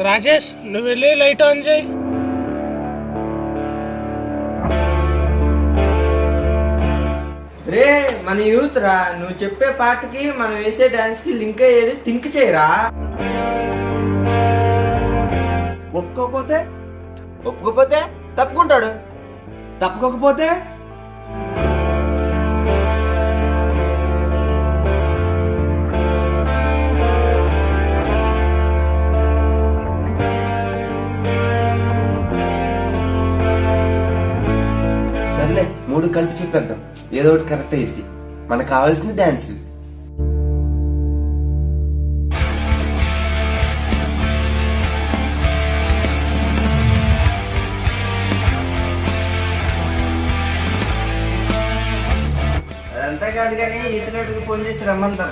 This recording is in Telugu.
రాజేష్ నువ్వు వెళ్ళి లైట్ ఆన్ చేయి. రే మన యూత్ రా, నువ్వు చెప్పే పాటకి మనం వేసే డాన్స్ కి లింక్ అయ్యేది థింక్ చేయరా. ఒప్పుకోపోతే తప్పుకుంటాడు, తప్పుకోకపోతే సర్లే, మూడు కలిపి చెప్పేద్దాం, ఏదో ఒకటి కరెక్ట్ అయ్యింది. మనకు కావాల్సింది డాన్స్. అదంతా కాదు కానీ ఈతలోకి ఫోన్ చేసి రమ్మంటారు.